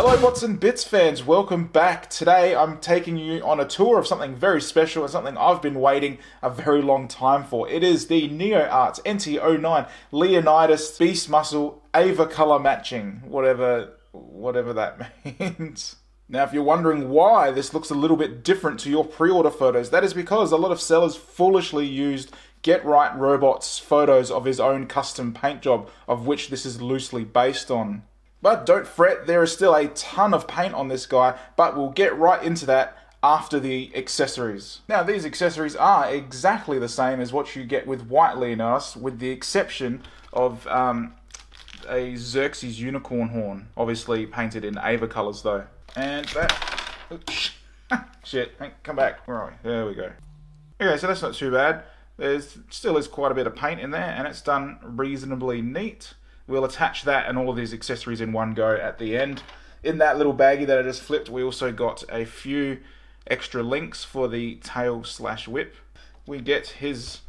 Hello Bots and Bits fans, welcome back. Today I'm taking you on a tour of something very special and something I've been waiting a very long time for. It is the NeoArts NT09 Leonidas Beast Muscle Ava color matching, whatever that means. Now, if you're wondering why this looks a little bit different to your pre-order photos, that is because a lot of sellers foolishly used Get Right Robot's photos of his own custom paint job, of which this is loosely based on. But don't fret, there is still a ton of paint on this guy, but we'll get right into that after the accessories. Now, these accessories are exactly the same as what you get with White Leonidas, with the exception of a Xerxes unicorn horn, obviously painted in Ava colors though. And that... oops, shit, come back. Where are we? There we go. Okay, so that's not too bad. There still is quite a bit of paint in there, and it's done reasonably neat. We'll attach that and all of these accessories in one go at the end. In that little baggie that I just flipped, we also got a few extra links for the tail/whip. We get his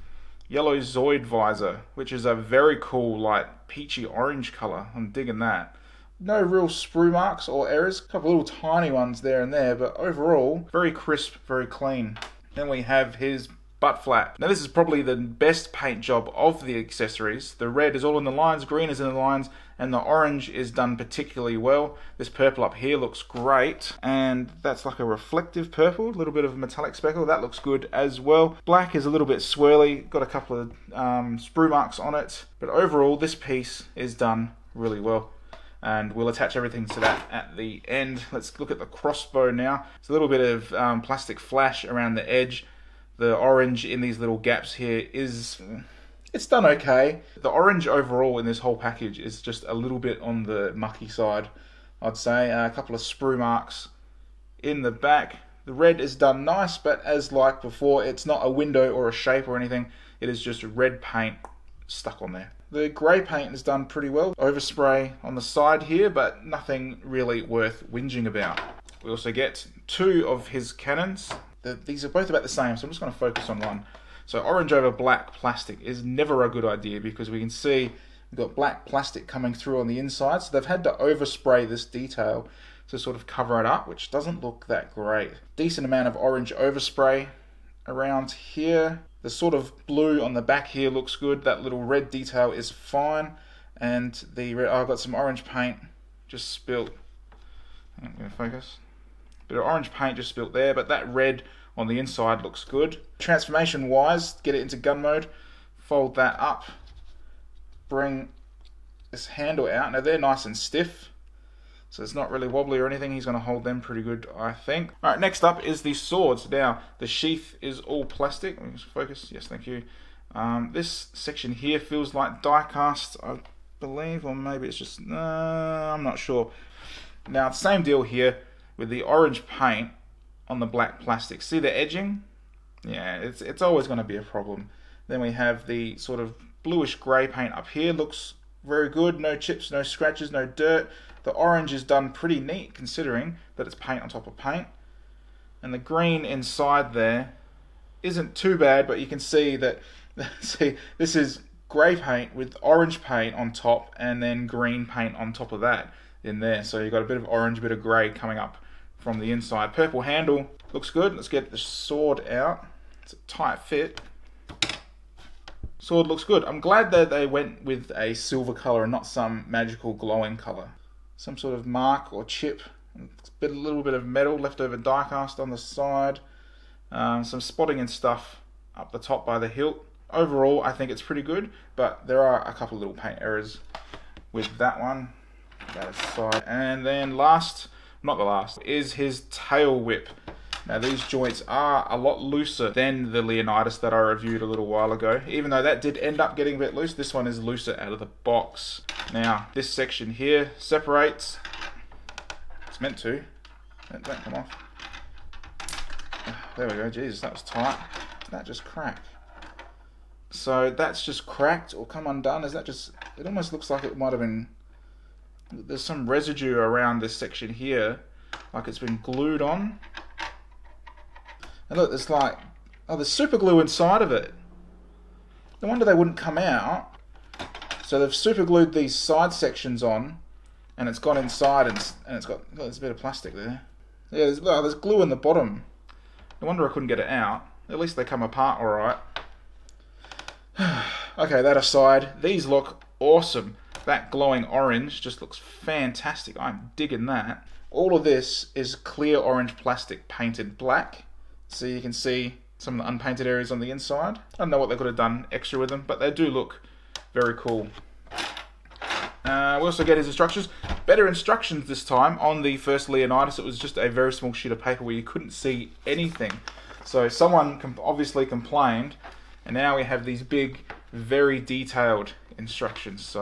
yellow Zoid visor, which is a very cool, like, peachy orange color. I'm digging that. No real sprue marks or errors. A couple little tiny ones there and there, but overall, very crisp, very clean. Then we have his butt flap. Now this is probably the best paint job of the accessories. The red is all in the lines, green is in the lines, and the orange is done particularly well. This purple up here looks great, and that's like a reflective purple, a little bit of a metallic speckle. That looks good as well. Black is a little bit swirly, got a couple of sprue marks on it, but overall this piece is done really well. And we'll attach everything to that at the end. Let's look at the crossbow now. It's a little bit of plastic flash around the edge. The orange in these little gaps here it's done okay. The orange overall in this whole package is just a little bit on the mucky side, I'd say. A couple of sprue marks in the back. The red is done nice, but as like before, it's not a window or a shape or anything. It is just red paint stuck on there. The grey paint is done pretty well. Overspray on the side here, but nothing really worth whinging about. We also get two of his cannons. These are both about the same, so I'm just going to focus on one. So orange over black plastic is never a good idea because we can see we've got black plastic coming through on the inside. So they've had to overspray this detail to sort of cover it up, which doesn't look that great. Decent amount of orange overspray around here. The sort of blue on the back here looks good. That little red detail is fine. And the red, I've got some orange paint just spilt. I'm going to focus. Bit of orange paint just spilt there, but that red on the inside looks good. Transformation wise, get it into gun mode, fold that up, bring this handle out. Now they're nice and stiff, so it's not really wobbly or anything. He's going to hold them pretty good, I think. Alright, next up is the swords. Now, the sheath is all plastic. Let me just focus. Yes, thank you. This section here feels like die cast, I believe, or maybe it's just... I'm not sure. Now, same deal here with the orange paint on the black plastic. See the edging? Yeah, it's always going to be a problem. Then we have the sort of bluish grey paint up here. Looks very good. No chips, no scratches, no dirt. The orange is done pretty neat considering that it's paint on top of paint. And the green inside there isn't too bad, but you can see that, see, this is grey paint with orange paint on top and then green paint on top of that in there. So you've got a bit of orange, a bit of grey coming up from the inside. Purple handle looks good. Let's get the sword out. It's a tight fit. Sword looks good. I'm glad that they went with a silver color and not some magical glowing color. Some sort of mark or chip. A little bit of metal, leftover die cast on the side. Some spotting and stuff up the top by the hilt. Overall, I think it's pretty good, but there are a couple little paint errors with that one. That aside. And then last, not the last, is his tail whip. Now these joints are a lot looser than the Leonidas that I reviewed a little while ago. Even though that did end up getting a bit loose, this one is looser out of the box. Now this section here separates. It's meant to. Don't come off. There we go. Jesus, that was tight. That just cracked. So that's just cracked or come undone. Is that just? It almost looks like it might have been. There's some residue around this section here, like it's been glued on. And look, there's like, oh, there's super glue inside of it. No wonder they wouldn't come out. So they've super glued these side sections on and it's gone inside, and it's got, oh, there's a bit of plastic there. Yeah, there's glue in the bottom. No wonder I couldn't get it out. At least they come apart all right. Okay, that aside, these look awesome. That glowing orange just looks fantastic. I'm digging that. All of this is clear orange plastic painted black. So you can see some of the unpainted areas on the inside. I don't know what they could have done extra with them, but they do look very cool. We also get his instructions. Better instructions this time. On the first Leonidas, it was just a very small sheet of paper where you couldn't see anything. So someone obviously complained, and now we have these big, very detailed instructions.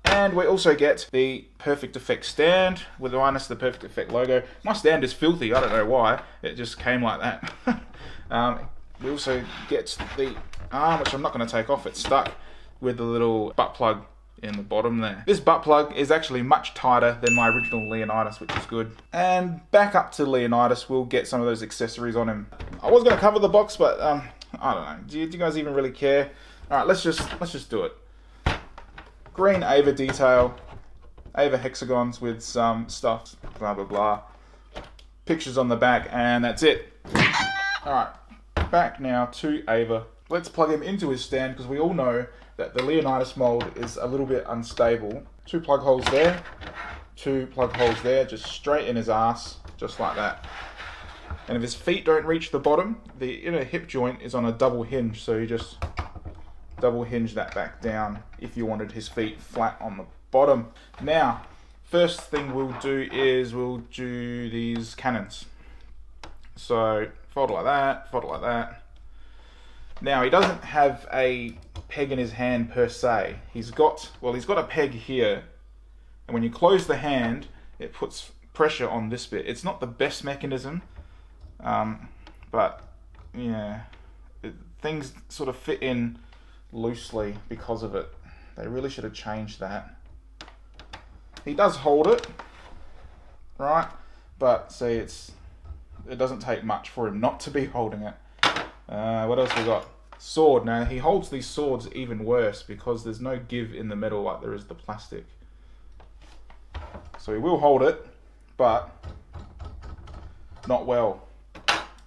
And we also get the Perfect Effect stand with minus the Perfect Effect logo. My stand is filthy, I don't know why. It just came like that. We also get the arm, which I'm not going to take off. It's stuck with the little butt plug in the bottom there. This butt plug is actually much tighter than my original Leonidas, which is good. And back up to Leonidas, we'll get some of those accessories on him. I was going to cover the box, but I don't know. Do you guys even really care? All right, let's just do it. Green Ava detail, Ava hexagons with some stuff, blah blah blah. Pictures on the back, and that's it. All right, back now to Ava. Let's plug him into his stand because we all know that the Leonidas mold is a little bit unstable. 2 plug holes there, 2 plug holes there, just straight in his ass, just like that. And if his feet don't reach the bottom, the inner hip joint is on a double hinge, so you just double hinge that back down if you wanted his feet flat on the bottom. Now, first thing we'll do is we'll do these cannons. So fold it like that, fold it like that. Now he doesn't have a peg in his hand per se. He's got a peg here, and when you close the hand, it puts pressure on this bit. It's not the best mechanism, but yeah, things sort of fit in loosely because of it. They really should have changed that. He does hold it, right? But see, it doesn't take much for him not to be holding it. What else we got? Sword. Now he holds these swords even worse because there's no give in the metal like there is the plastic. So he will hold it, but not well.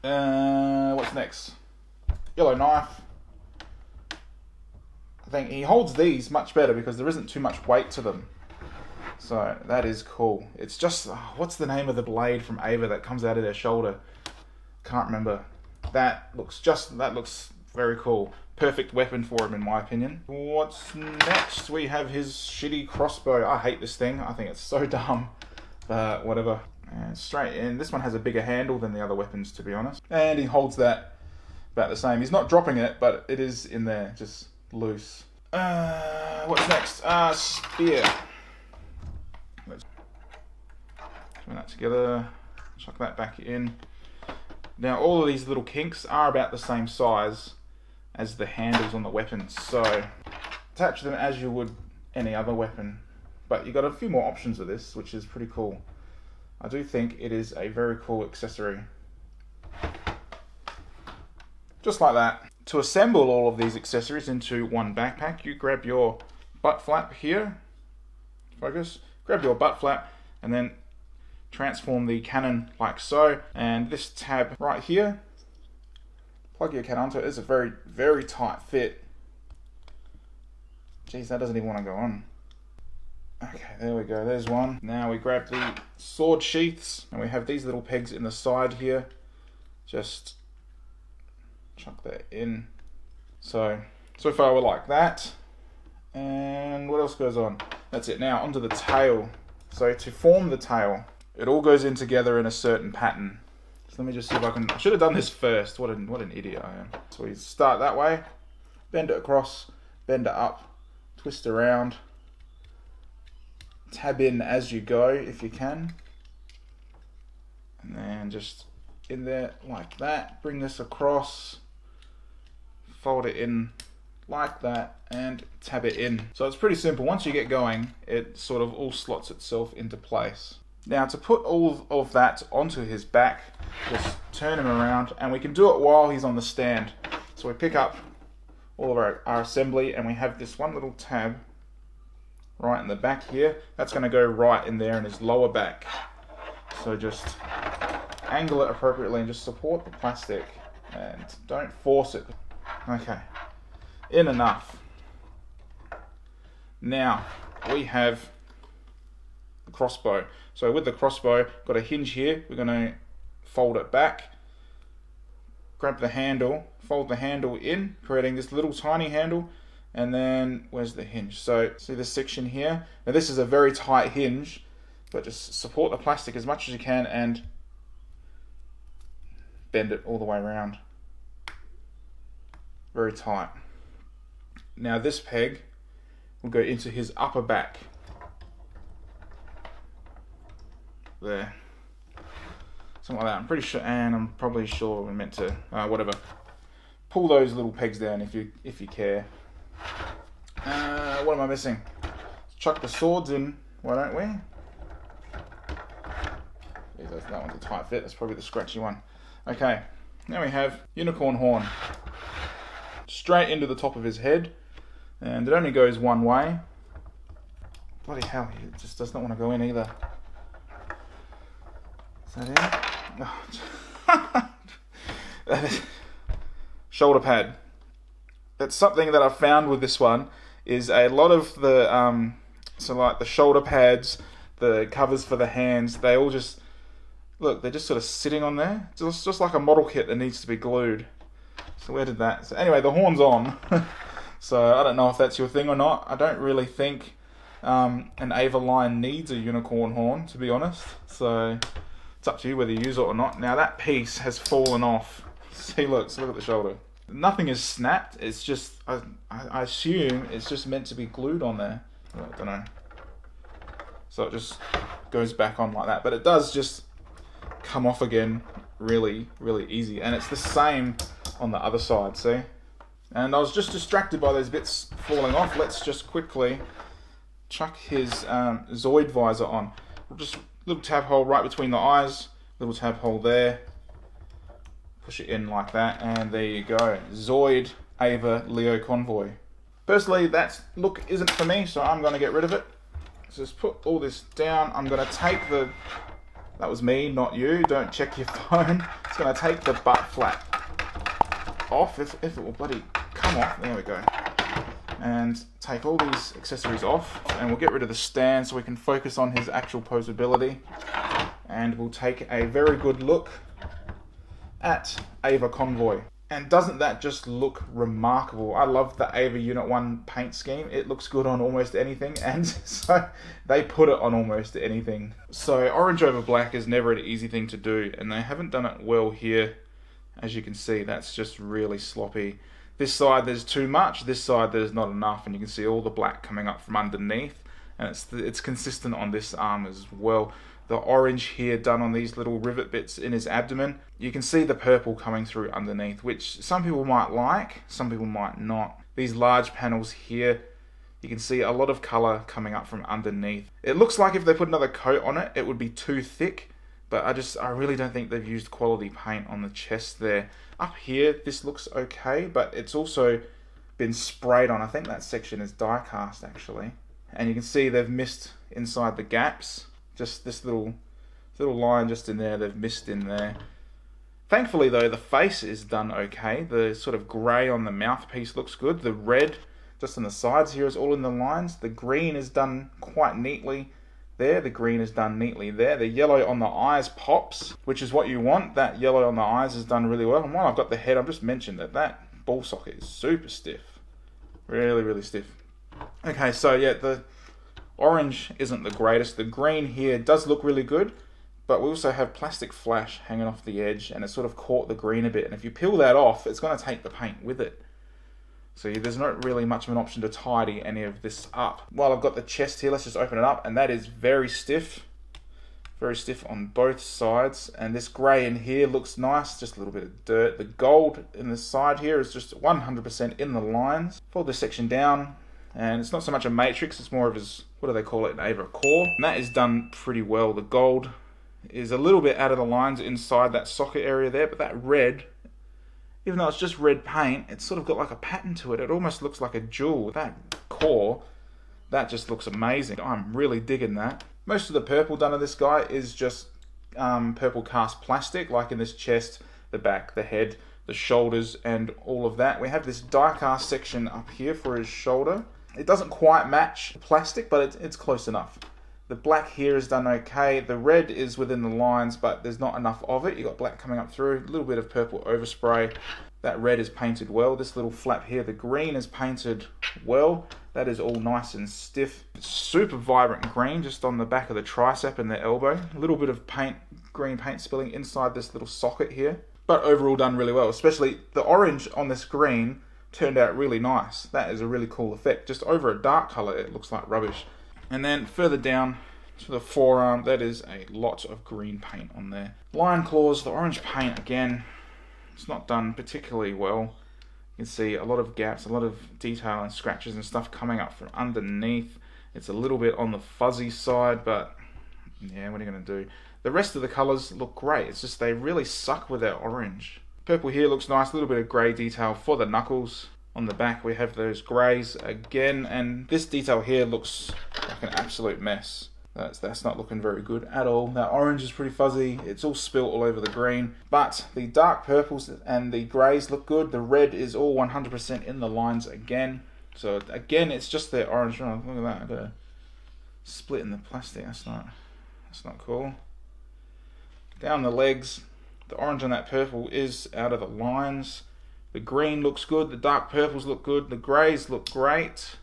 What's next? Yellow knife. I think he holds these much better because there isn't too much weight to them. So that is cool. It's just, what's the name of the blade from Ava that comes out of their shoulder? Can't remember. That looks very cool. Perfect weapon for him in my opinion. What's next? We have his shitty crossbow. I hate this thing. I think it's so dumb. But whatever. And straight in. This one has a bigger handle than the other weapons, to be honest. And he holds that about the same. He's not dropping it, but it is in there, just loose. What's next? Spear. Let's put that together. Chuck that back in. Now all of these little kinks are about the same size as the handles on the weapons, so attach them as you would any other weapon. But you got a few more options with this, which is pretty cool. I do think it is a very cool accessory. Just like that. To assemble all of these accessories into one backpack, you grab your butt flap here, focus, grab your butt flap, and then transform the cannon like so. And this tab right here, plug your cannon onto it. It's a very, very tight fit. Jeez, that doesn't even want to go on. Okay, there we go, there's one. Now we grab the sword sheaths, and we have these little pegs in the side here. Just chuck that in. So far we're like that. And what else goes on? That's it. Now onto the tail. So to form the tail, it all goes in together in a certain pattern. So let me just see if I should have done this first. What an idiot I am. So we start that way, bend it across, bend it up, twist around, tab in as you go if you can, and then just in there like that. Bring this across, fold it in like that, and tab it in. So it's pretty simple. Once you get going, it sort of all slots itself into place. Now to put all of that onto his back, just turn him around, and we can do it while he's on the stand. So we pick up all of our assembly, and we have this one little tab right in the back here. That's going to go right in there in his lower back. So just angle it appropriately and just support the plastic and don't force it. Okay, in enough. Now we have the crossbow. So with the crossbow, got a hinge here. We're going to fold it back, grab the handle, fold the handle in, creating this little tiny handle, and then where's the hinge? So see this section here? Now this is a very tight hinge, but just support the plastic as much as you can and bend it all the way around. Very tight. Now this peg will go into his upper back. There. Something like that. I'm pretty sure, and I'm probably sure we're meant to, whatever. Pull those little pegs down if you care. What am I missing? Let's chuck the swords in, why don't we? Yeah, that one's a tight fit. That's probably the scratchy one. Okay, now we have unicorn horn. Straight into the top of his head, and it only goes one way. Bloody hell, it just does not want to go in either. Is that in? Oh. That is shoulder pad. That's something that I've found with this one, is a lot of the, so like the shoulder pads, the covers for the hands, they all just, look, they're just sort of sitting on there. It's just like a model kit that needs to be glued. So where did that? So anyway, the horn's on. So I don't know if that's your thing or not. I don't really think an Ava line needs a unicorn horn, to be honest. So it's up to you whether you use it or not. Now that piece has fallen off. See, look at the shoulder. Nothing is snapped. It's just, I assume it's just meant to be glued on there. I don't know. So it just goes back on like that. But it does just come off again really, really easy. And it's the same on the other side, see? And I was just distracted by those bits falling off. Let's just quickly chuck his Zoid visor on. Just little tab hole right between the eyes, little tab hole there. Push it in like that, and there you go. Zoid Ava Leo Convoy. Personally, that look isn't for me, so I'm going to get rid of it. So just put all this down. I'm going to take the... That was me, not you. Don't check your phone. It's going to take the butt flap off, if it will bloody come off. There we go. And take all these accessories off, and we'll get rid of the stand so we can focus on his actual posability. And we'll take a very good look at Ava Convoy. And doesn't that just look remarkable? I love the Ava Unit 1 paint scheme. It looks good on almost anything, and so they put it on almost anything. So orange over black is never an easy thing to do, and they haven't done it well here. As you can see, that's just really sloppy. This side there's too much, this side there's not enough, and you can see all the black coming up from underneath, and it's consistent on this arm as well. The orange here done on these little rivet bits in his abdomen. You can see the purple coming through underneath, which some people might like, some people might not. These large panels here, you can see a lot of colour coming up from underneath. It looks like if they put another coat on it, it would be too thick, but I really don't think they've used quality paint on the chest there. Up here, this looks okay, but it's also been sprayed on. I think that section is die cast actually. And you can see they've missed inside the gaps. Just this little line just in there, they've missed in there. Thankfully though, the face is done okay. The sort of grey on the mouthpiece looks good. The red just on the sides here is all in the lines. The green is done quite neatly there. The green is done neatly there. The yellow on the eyes pops, which is what you want. That yellow on the eyes is done really well. And while I've got the head, I've just mentioned that ball socket is super stiff. Really, really stiff. Okay, so yeah, the orange isn't the greatest. The green here does look really good, but we also have plastic flash hanging off the edge, and it sort of caught the green a bit. And if you peel that off, it's going to take the paint with it. So there's not really much of an option to tidy any of this up. While I've got the chest here, let's just open it up, and that is very stiff. Very stiff on both sides. And this grey in here looks nice, just a little bit of dirt. The gold in the side here is just 100% in the lines. Fold this section down, and it's not so much a matrix, it's more of his, what do they call it, an Ava core. And that is done pretty well. The gold is a little bit out of the lines inside that socket area there, but that red, even though it's just red paint, it's sort of got like a pattern to it. It almost looks like a jewel. That core That just looks amazing. I'm really digging that. Most of the purple done on this guy is just purple cast plastic, like in this chest, the back, the head, the shoulders, and all of that. We have this die cast section up here for his shoulder. It doesn't quite match the plastic, but it's close enough. The black here is done okay. The red is within the lines, but there's not enough of it. You got black coming up through, a little bit of purple overspray. That red is painted well. This little flap here, the green is painted well. That is all nice and stiff. It's super vibrant green just on the back of the tricep and the elbow. A little bit of green paint spilling inside this little socket here. But overall done really well, especially the orange on this green turned out really nice. That is a really cool effect. Just over a dark color, it looks like rubbish. And then further down to the forearm, that is a lot of green paint on there. Lion claws, the orange paint again, it's not done particularly well. You can see a lot of gaps, a lot of detail and scratches and stuff coming up from underneath. It's a little bit on the fuzzy side, but yeah, what are you going to do? The rest of the colours look great. It's just they really suck with that orange. Purple here looks nice, a little bit of grey detail for the knuckles. On the back we have those greys again, and this detail here looks like an absolute mess. That's not looking very good at all. That orange is pretty fuzzy. It's all spilt all over the green. But the dark purples and the greys look good. The red is all 100% in the lines again. So again, it's just the orange. Oh, look at that. I've got a split in the plastic. That's not cool. Down the legs, the orange on that purple is out of the lines. The green looks good. The dark purples look good. The greys look great.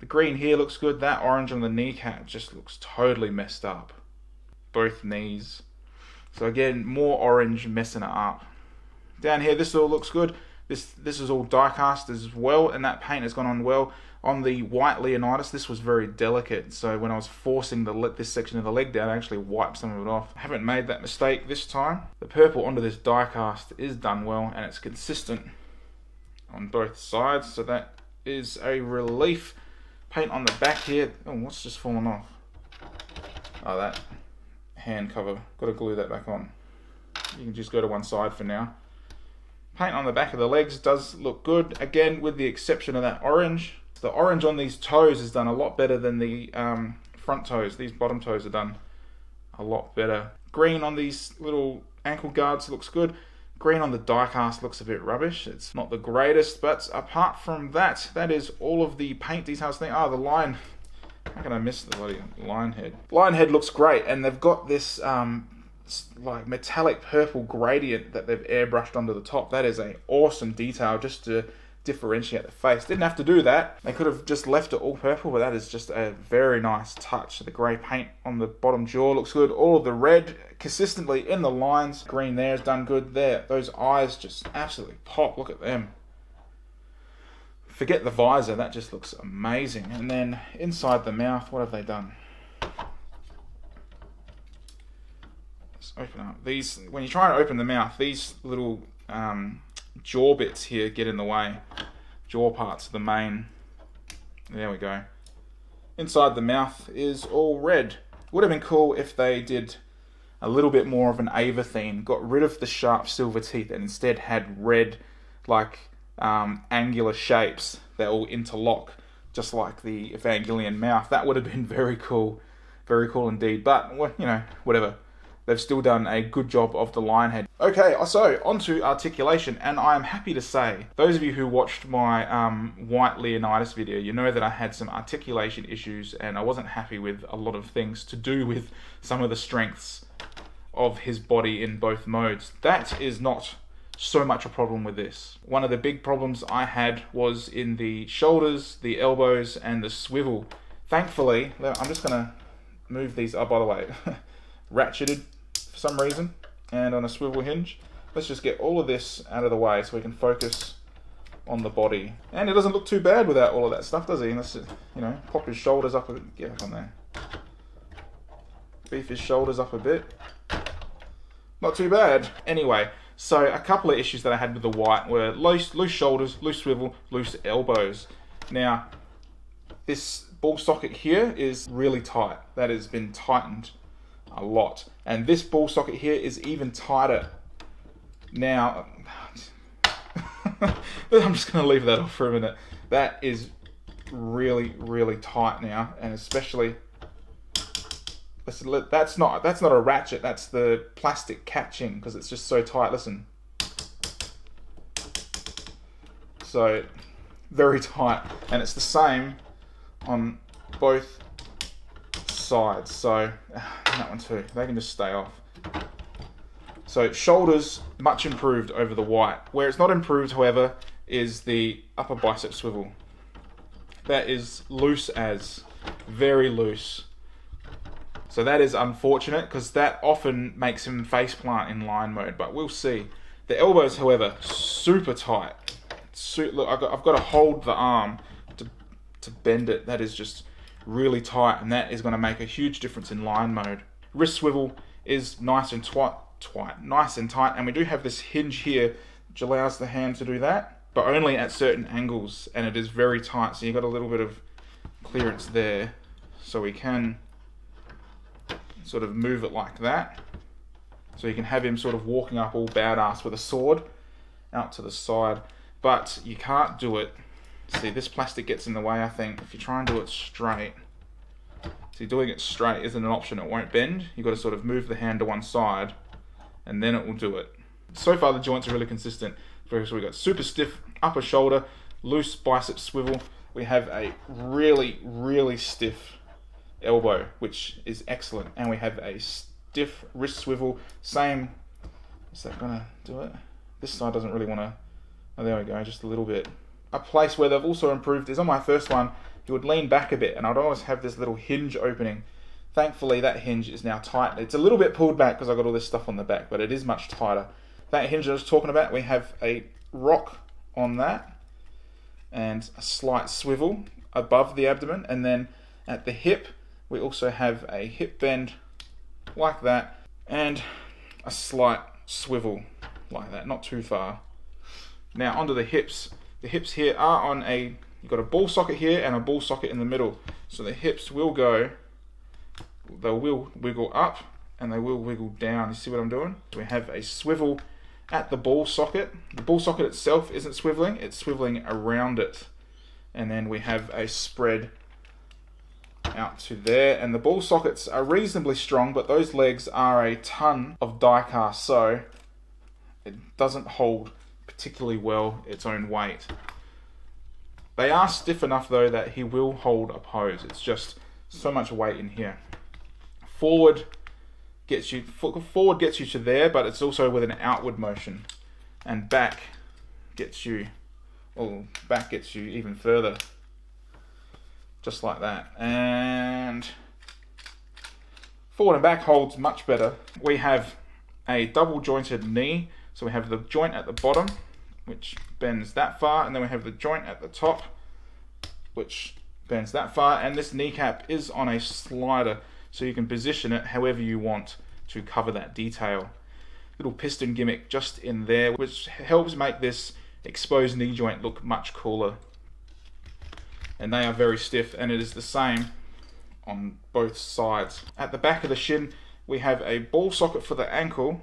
The green here looks good. That orange on the kneecap just looks totally messed up. Both knees. So again, more orange messing it up. Down here, this all looks good. This is all die cast as well, and that paint has gone on well. On the white Leonidas, this was very delicate, so when I was forcing this section of the leg down, I actually wiped some of it off. I haven't made that mistake this time. The purple onto this die cast is done well, and it's consistent on both sides, so that is a relief. Paint on the back here. Oh, what's just fallen off? Oh, that hand cover. Got to glue that back on. You can just go to one side for now. Paint on the back of the legs does look good, again with the exception of that orange. The orange on these toes is done a lot better than the front toes. These bottom toes are done a lot better. Green on these little ankle guards looks good. Green on the die cast looks a bit rubbish. It's not the greatest, but apart from that, that is all of the paint details thing. Oh, the line. How can I miss the bloody lion head? Lion head looks great, and they've got this like metallic purple gradient that they've airbrushed onto the top. That is an awesome detail just to differentiate the face. Didn't have to do that. They could have just left it all purple, but that is just a very nice touch. The grey paint on the bottom jaw looks good. All of the red consistently in the lines. Green there is done good there. Those eyes just absolutely pop. Look at them. Forget the visor. That just looks amazing. And then inside the mouth, what have they done? Let's open up. These, when you try and open the mouth, these little jaw bits here get in the way. Jaw parts of the main. There we go. Inside the mouth is all red. Would have been cool if they did a little bit more of an Ava theme. Got rid of the sharp silver teeth and instead had red, like angular shapes that all interlock, just like the Evangelion mouth. That would have been very cool. Very cool indeed. But, you know, whatever. They've still done a good job of the lion head. Okay, so onto articulation, and I am happy to say, those of you who watched my white Leonidas video, you know that I had some articulation issues and I wasn't happy with a lot of things to do with some of the strengths of his body in both modes. That is not so much a problem with this. One of the big problems I had was in the shoulders, the elbows, and the swivel. Thankfully, I'm just going to move these up, by the way, ratcheted for some reason, and on a swivel hinge. Let's just get all of this out of the way so we can focus on the body. And it doesn't look too bad without all of that stuff, does he? Let's, you know, pop his shoulders up a bit. Get up on there. Beef his shoulders up a bit. Not too bad. Anyway, so a couple of issues that I had with the white were loose shoulders, loose swivel, loose elbows. Now, this ball socket here is really tight. That has been tightened a lot. And this ball socket here is even tighter. Now, I'm just going to leave that off for a minute. That is really, really tight now, and especially that's not a ratchet, that's the plastic catching because it's just so tight. Listen, so very tight, and it's the same on both sides. So that one too, they can just stay off. So shoulders much improved over the white. Where it's not improved, however, is the upper bicep swivel. That is loose as, very loose. So that is unfortunate because that often makes him faceplant in line mode, but we'll see. The elbows, however, super tight. Look, I've got to hold the arm to bend it. That is just really tight, and that is going to make a huge difference in line mode. Wrist swivel is nice and nice and tight, and we do have this hinge here which allows the hand to do that, but only at certain angles, and it is very tight, so you've got a little bit of clearance there, so we can sort of move it like that, so you can have him sort of walking up all badass with a sword out to the side, but you can't do it. See, this plastic gets in the way, I think. If you try and do it straight, see, doing it straight isn't an option, it won't bend. You've got to sort of move the hand to one side, and then it will do it. So far, the joints are really consistent. So we've got super stiff upper shoulder, loose bicep swivel. We have a really, really stiff elbow, which is excellent. And we have a stiff wrist swivel. Same, is that gonna do it? This side doesn't really wanna, oh, there we go, just a little bit. A place where they've also improved is on my first one, he would lean back a bit and I'd always have this little hinge opening. Thankfully that hinge is now tight. It's a little bit pulled back because I've got all this stuff on the back, but it is much tighter. That hinge I was talking about, we have a rock on that and a slight swivel above the abdomen, and then at the hip we also have a hip bend like that and a slight swivel like that, not too far. Now onto the hips. The hips here are on a, you've got a ball socket here and a ball socket in the middle. So the hips will go, they will wiggle up and they will wiggle down. You see what I'm doing? So we have a swivel at the ball socket. The ball socket itself isn't swiveling, it's swiveling around it. And then we have a spread out to there. And the ball sockets are reasonably strong, but those legs are a ton of die cast, so it doesn't hold particularly well its own weight. They are stiff enough though that he will hold a pose. It's just so much weight in here. Forward gets you to there, but it's also with an outward motion, and back gets you even further, just like that. And forward and back holds much better. We have a double jointed knee. So we have the joint at the bottom, which bends that far, and then we have the joint at the top, which bends that far, and this kneecap is on a slider, so you can position it however you want to cover that detail. Little piston gimmick just in there, which helps make this exposed knee joint look much cooler. And they are very stiff, and it is the same on both sides. At the back of the shin, we have a ball socket for the ankle.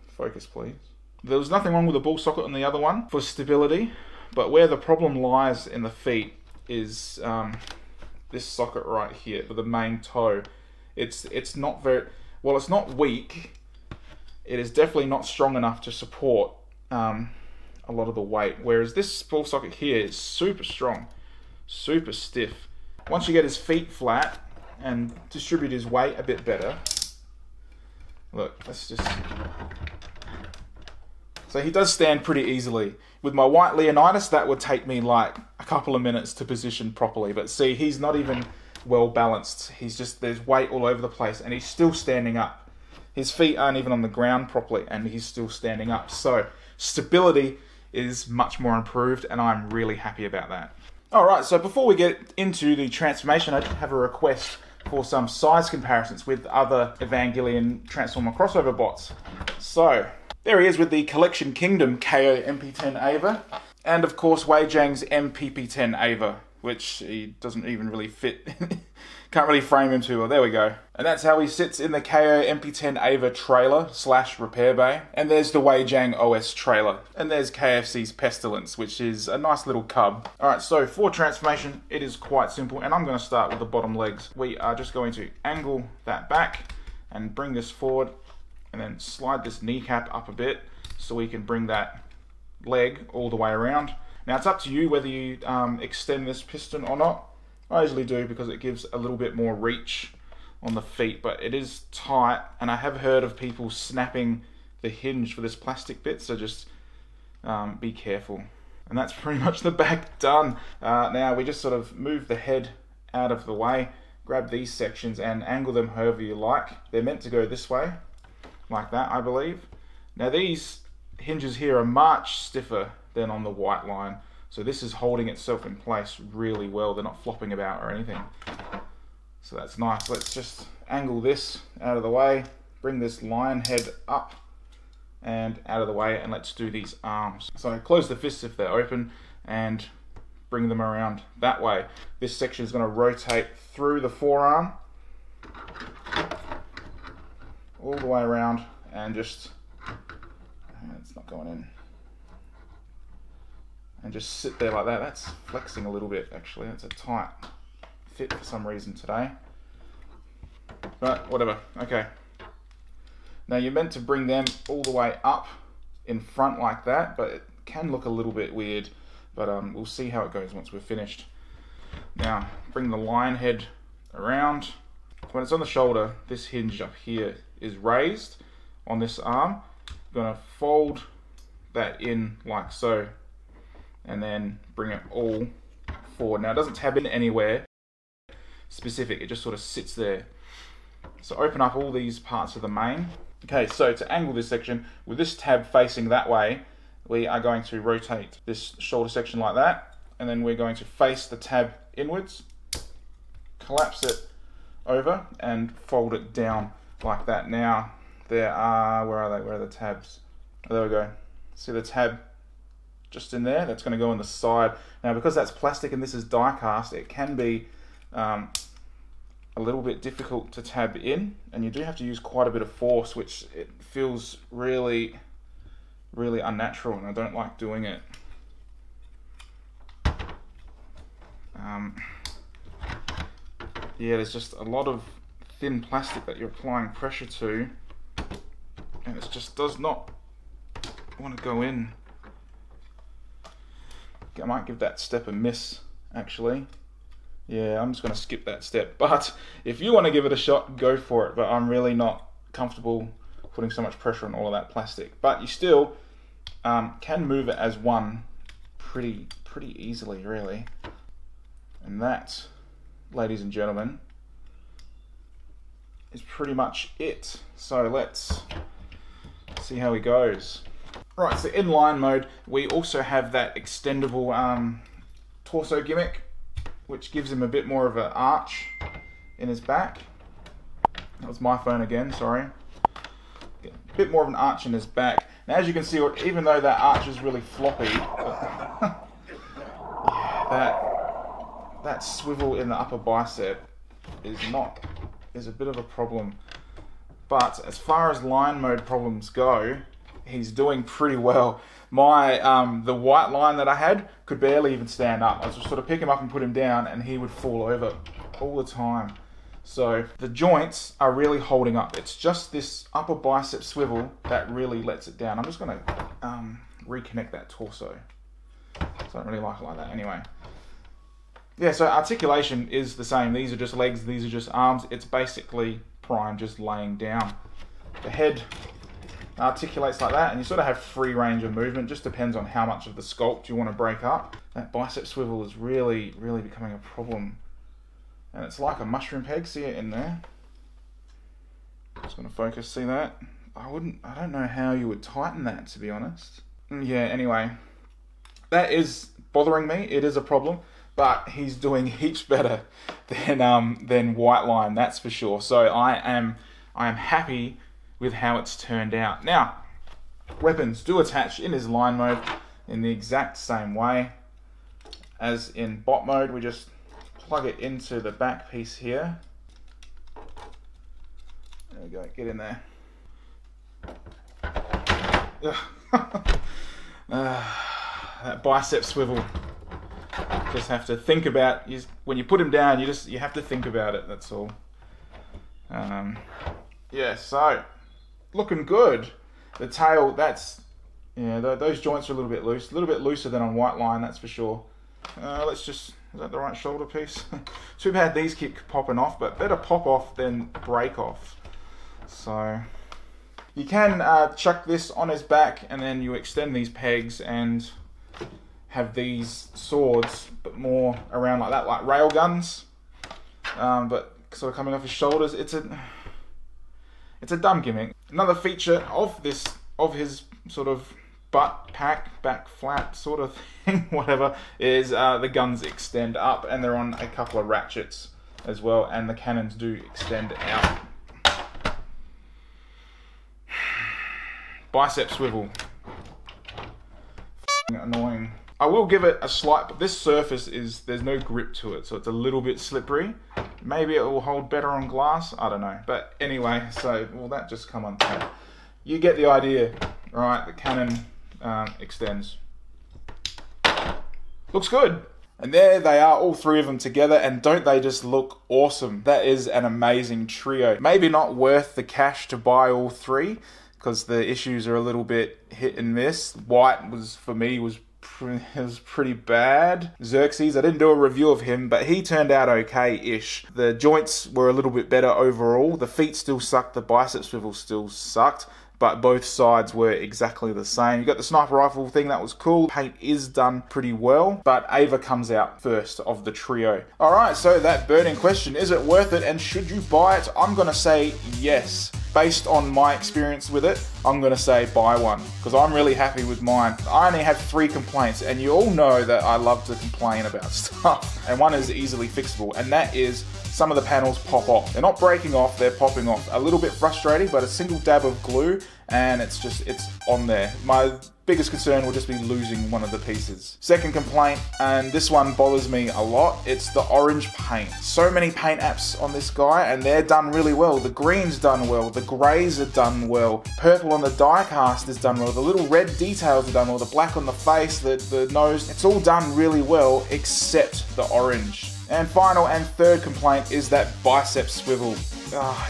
Focus, please. There was nothing wrong with the ball socket on the other one for stability, but where the problem lies in the feet is this socket right here for the main toe. It's not very, well, it's not weak, it is definitely not strong enough to support a lot of the weight, whereas this ball socket here is super strong, super stiff. Once you get his feet flat and distribute his weight a bit better, look, let's just... So he does stand pretty easily. With my white Leonidas, that would take me like a couple of minutes to position properly. But see, he's not even well balanced. He's just, there's weight all over the place, and he's still standing up. His feet aren't even on the ground properly, and he's still standing up. So stability is much more improved, and I'm really happy about that. All right, so before we get into the transformation, I did have a request for some size comparisons with other Evangelion Transformer crossover bots. So there he is with the Collection Kingdom KO MP10 Ava, and of course Wei Zhang's MPP10 Ava. which he doesn't even really fit. Can't really frame him too well. There we go. And that's how he sits in the KO MP10 Ava trailer / repair bay. And there's the Weijiang OS trailer. And there's KFC's Pestilence, which is a nice little cub. Alright, so for transformation, it is quite simple. And I'm going to start with the bottom legs. We are just going to angle that back and bring this forward. And then slide this kneecap up a bit so we can bring that leg all the way around. Now it's up to you whether you extend this piston or not. I usually do because it gives a little bit more reach on the feet, but it is tight, and I have heard of people snapping the hinge for this plastic bit, so just be careful. And that's pretty much the back done. Now we just sort of move the head out of the way, grab these sections and angle them however you like. They're meant to go this way, like that, I believe. Now these hinges here are much stiffer than on the white line. So this is holding itself in place really well. They're not flopping about or anything. So that's nice. Let's just angle this out of the way, bring this lion head up and out of the way, and let's do these arms. So close the fists if they're open and bring them around that way. This section is going to rotate through the forearm all the way around and just, it's not going in. And just sit there like that. That's flexing a little bit, actually. That's a tight fit for some reason today. But whatever, okay. Now you're meant to bring them all the way up in front like that, but it can look a little bit weird. But we'll see how it goes once we're finished. Now, bring the lion head around. When it's on the shoulder, this hinge up here is raised on this arm. I'm gonna fold that in like so, and then bring it all forward. Now it doesn't tab in anywhere specific, it just sort of sits there. So open up all these parts of the mane. Okay, so to angle this section, with this tab facing that way, we are going to rotate this shoulder section like that, and then we're going to face the tab inwards, collapse it over, and fold it down like that. Now, there are, where are they? Where are the tabs? Oh, there we go. See the tab just in there? That's going to go on the side. Now, because that's plastic and this is die cast, it can be a little bit difficult to tab in, and you do have to use quite a bit of force, which it feels really, really unnatural, and I don't like doing it. Yeah, there's just a lot of thin plastic that you're applying pressure to, and it just does not want to go in. I might give that step a miss, actually. Yeah, I'm just going to skip that step. But if you want to give it a shot, go for it. But I'm really not comfortable putting so much pressure on all of that plastic. But you still can move it as one pretty easily, really. And that, ladies and gentlemen, is pretty much it. So let's see how he goes. Right, so in line mode, we also have that extendable torso gimmick, which gives him a bit more of an arch in his back. That was my phone again, sorry. A bit more of an arch in his back. Now, as you can see, even though that arch is really floppy, that swivel in the upper bicep is a bit of a problem. But as far as line mode problems go, he's doing pretty well. My the white line that I had could barely even stand up. I was just sort of pick him up and put him down, and he would fall over all the time. So the joints are really holding up. It's just this upper bicep swivel that really lets it down. I'm just going to reconnect that torso. So I don't really like it like that anyway. Yeah, so articulation is the same. These are just legs, these are just arms. It's basically prime, just laying down. The head articulates like that, and you sort of have free range of movement. Just depends on how much of the sculpt you want to break up. That bicep swivel is really becoming a problem, and it's like a mushroom peg. See it in there? Just going to focus. See that? I don't know how you would tighten that, to be honest. Yeah, anyway, that is bothering me. It is a problem, but he's doing heaps better than White Line, that's for sure. So I am happy with how it's turned out. Now, weapons do attach in his line mode in the exact same way as in bot mode. We just plug it into the back piece here. There we go, get in there. That bicep swivel. Just have to think about, when you put him down, you have to think about it, that's all. Yeah, so looking good. The tail, those joints are a little bit loose, a little bit looser than on White Lion, that's for sure. Is that the right shoulder piece? Too bad these keep popping off, but better pop off than break off. So you can chuck this on his back, and then you extend these pegs and have these swords, but more around like that, like rail guns, but sort of coming off his shoulders. It's a dumb gimmick. Another feature of his sort of butt pack, back flap sort of thing, whatever, is the guns extend up, and they're on a couple of ratchets as well, and the cannons do extend out. Bicep swivel. Annoying. I will give it a slight, but this surface there's no grip to it, so it's a little bit slippery. Maybe it will hold better on glass, I don't know. But anyway, so, will that just come on tape? You get the idea, right? The cannon extends. Looks good. And there they are, all three of them together, and don't they just look awesome? That is an amazing trio. Maybe not worth the cash to buy all three, because the issues are a little bit hit and miss. White was, for me, was pretty bad. Xerxes, I didn't do a review of him, but he turned out okay-ish. The joints were a little bit better overall. The feet still sucked, the bicep swivel still sucked, but both sides were exactly the same. You got the sniper rifle thing, that was cool. Paint is done pretty well, but Ava comes out first of the trio. Alright, so that burning question, is it worth it and should you buy it? I'm gonna say yes. Based on my experience with it, I'm going to say buy one, because I'm really happy with mine. I only have 3 complaints, and you all know that I love to complain about stuff, and one is easily fixable, and that is some of the panels pop off. They're not breaking off, they're popping off. A little bit frustrating, but a single dab of glue, and it's on there. My biggest concern will just be losing one of the pieces. Second complaint, and this one bothers me a lot, it's the orange paint. So many paint apps on this guy, and they're done really well. The green's done well, the greys are done well, purple on the die cast is done well, the little red details are done well, the black on the face, the nose, it's all done really well, except the orange. And final and third complaint is that bicep swivel.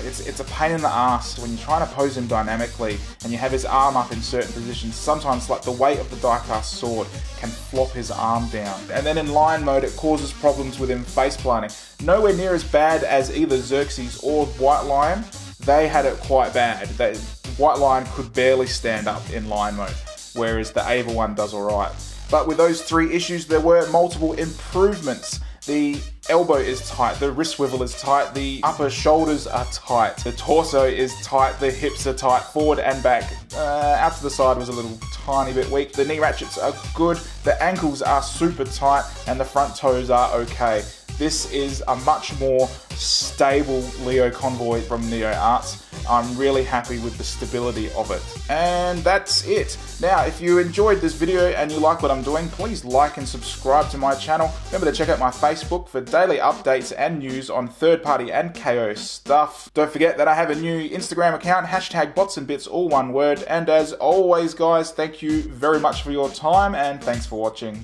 It's a pain in the ass when you're trying to pose him dynamically and you have his arm up in certain positions. Sometimes, like, the weight of the diecast sword can flop his arm down. And then in line mode, it causes problems with him face planting. Nowhere near as bad as either Xerxes or White Lion. They had it quite bad. White Lion could barely stand up in line mode, whereas the Ava one does alright. But with those 3 issues, there were multiple improvements. The elbow is tight, the wrist swivel is tight, the upper shoulders are tight, the torso is tight, the hips are tight, forward and back. Out to the side was a little tiny bit weak. The knee ratchets are good, the ankles are super tight, and the front toes are okay. This is a much more stable Leo Convoy from Neo Arts. I'm really happy with the stability of it. And that's it. Now, if you enjoyed this video and you like what I'm doing, please like and subscribe to my channel. Remember to check out my Facebook for daily updates and news on third-party and KO stuff. Don't forget that I have a new Instagram account, #botsandbits, all one word. And as always, guys, thank you very much for your time, and thanks for watching.